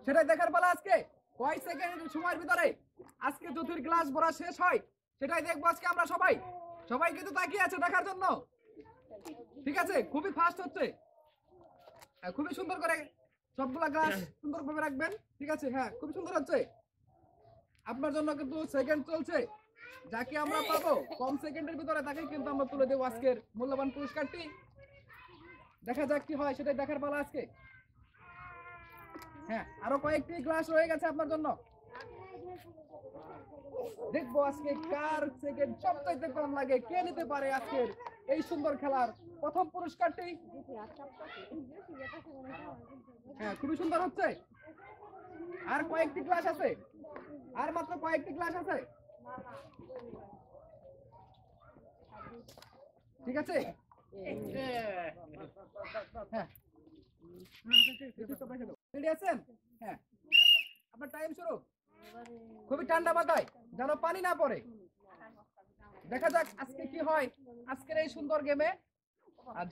সেটাই দেখার পালা আজকে। কয় সেকেন্ড সময়ের ভিতরে আজকে জ্যোতির গ্লাস ভরা শেষ হয় সেটাই দেখবো আজকে আমরা সবাই। সবাই কিন্তু তাকিয়ে আছে দেখার জন্য। ঠিক আছে, খুবই ফাস্ট হচ্ছে, খুবই সুন্দর করে সবগুলা গ্লাস সুন্দরভাবে রাখবেন। ঠিক আছে, হ্যাঁ খুবই সুন্দর হচ্ছে। আপনার জন্য কিন্তু সেকেন্ড চলছে, যাকে আমরা পাবো কম সেকেন্ডের ভিতরে তাকে কিন্তু আমরা তুলে দেবো আজকের মূল্যবান পুরস্কারটি। দেখা যাক কি হয়, সেটাই দেখার পালা আজকে। হ্যাঁ, আরো কয়েকটি গ্লাস রয়ে গেছে আপনার জন্য। দেখবো আজকে কার সেকেন্ড সবচাইতে কম লাগে, কে নিতে পারে আজকের এই সুন্দর খেলার প্রথম পুরস্কারটি। হ্যাঁ, খুবই সুন্দর হচ্ছে। আর কয়েকটি গ্লাস আছে, আর মাত্র কয়েকটি গ্লাস আছে। ঠিক আছে, হ্যাঁ রেডি আছেন? হ্যাঁ, আপনার টাইম শুরু। খুবই ঠান্ডা মাথায়, যেন পানি না পড়ে। দেখা যাক আজকে কি হয় আজকের এই সুন্দর গেমে। আর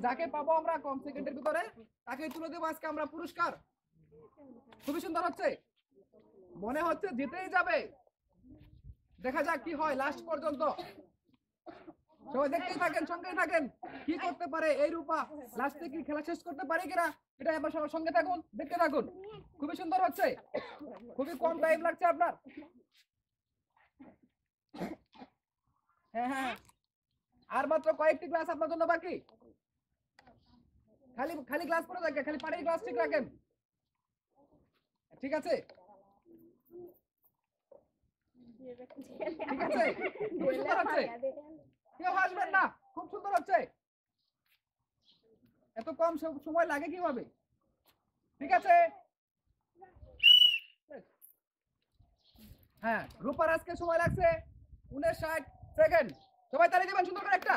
যাকে পাবো আমরা কম সেকেন্ডের ভিতরে তাকে তুলে দেবো আজকে আমরা পুরস্কার। খুবই সুন্দর হচ্ছে, মনে হচ্ছে জিতেই যাবে। দেখা যাক কি হয় লাস্ট পর্যন্ত। সবাই দেখতেই থাকেন, সঙ্গেই থাকেন, কি করতে পারে এই রূপা, লাস্টে কি খেলা শেষ করতে পারে কিনা এটা আবার সবার সঙ্গে থাকুন, দেখতে থাকুন। খুবই সুন্দর হচ্ছে, খুবই কম টাইম লাগছে আপনার। হ্যাঁ হ্যাঁ, আর মাত্র কয়েকটি গ্লাস আপনার জন্য বাকি। খালি খালি গ্লাস পড়ে থাকে, খালি পানির গ্লাস ঠিক রাখেন। ঠিক আছে, ঠিক আছে, খুব সুন্দর হচ্ছে, কেউ হাসবেন না, খুব সুন্দর হচ্ছে। এত কম সময় লাগে কিভাবে? ঠিক আছে, হ্যাঁ রূপার আজকে সময় লাগছে 59 সেকেন্ড। সবাই তালি দিবেন সুন্দর করে একটা।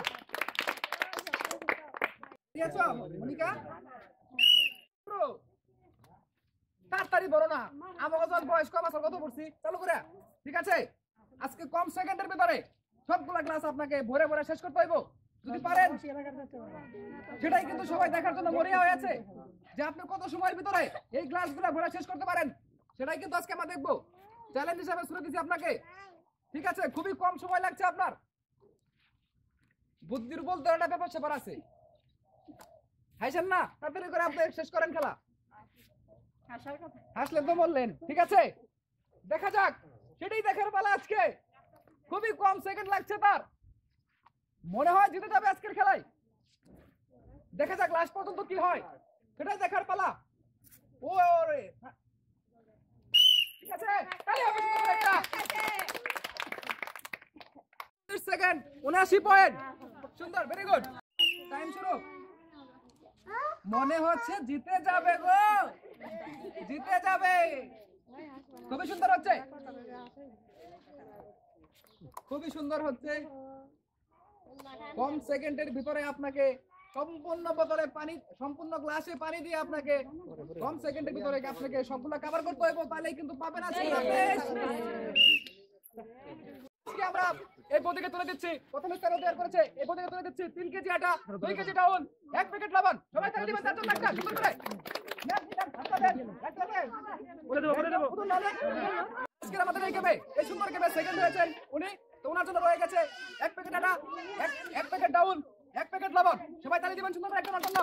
মনিকা তাড়াতাড়ি বলো না, আমার বয়স কম আছে, কত পড়ছি চালু করে। ঠিক আছে, আজকে কম সেকেন্ডের ভিতরে সবগুলা গ্লাস আপনাকে ভরে ভরে শেষ করতে হইব। যদি পারেন সেটাই কিন্তু সবাই দেখার জন্য মরিয়া হয়ে আছে, যে আপনি কত সময়ের ভিতরে এই গ্লাসগুলা ভরে শেষ করতে পারেন। সেটাই কিন্তু আজকে আমরা দেখবো, চ্যালেঞ্জ হিসাবে শুরু দিচ্ছি আপনাকে। ঠিক আছে, খুবই কম সময় লাগছে আপনার। বুদ্ধির বলতে একটা ব্যাপার স্যাপার আছে, হাসেন না, তাড়াতাড়ি করে আপনি শেষ করেন খেলা। হাসলেন তো বললেন। ঠিক আছে, দেখা যাক, সেটাই দেখার পালা আজকে। খুবই কম সেকেন্ড লাগছে তার, মনে হয় জিতে যাবে আজকের খেলায়। দেখা যাক লাস্ট পর্যন্ত কি হয়, সেটাই দেখার পালা। ওরে ঠিক আছে, তাই হবে একটা সেকেন্ড 79 পয়েন্ট। সুন্দর, ভেরি গুড। টাইম শুরু। মনে হচ্ছে জিতে যাবে গো, জিতে যাবে। খুবই সুন্দর হচ্ছে, খুবই সুন্দর হচ্ছে। কম সেকেন্ডের ভিতরে আপনাকে সম্পূর্ণ বোতলে পানি, সম্পূর্ণ গ্লাসে পানি দিয়ে আপনাকে কম সেকেন্ডের ভিতরে আপনাকে সবগুলা কভার করতে হবে, তাহলেই কিন্তু পাবেন আজকে। আমরা এই পদকে তুলে দিচ্ছি, প্রথমে স্থান অধিকার করেছে, এই পদকে তুলে দিচ্ছি 3 কেজি আটা, 2 কেজি ডাউন, 1 প্যাকেট লবণ। সবাই তালি দিবেন তার জন্য একটা সুন্দর করে। আজকে আমাদের এই গেমে, এই সুন্দর গেমে সেকেন্ড হয়েছেন উনি, তো ওনার জন্য রয়ে গেছে 1 প্যাকেট আটা, 1 প্যাকেট ডাউন, 1 প্যাকেট লবণ। সবাই তালি দিবেন সুন্দর করে একটা জন্য।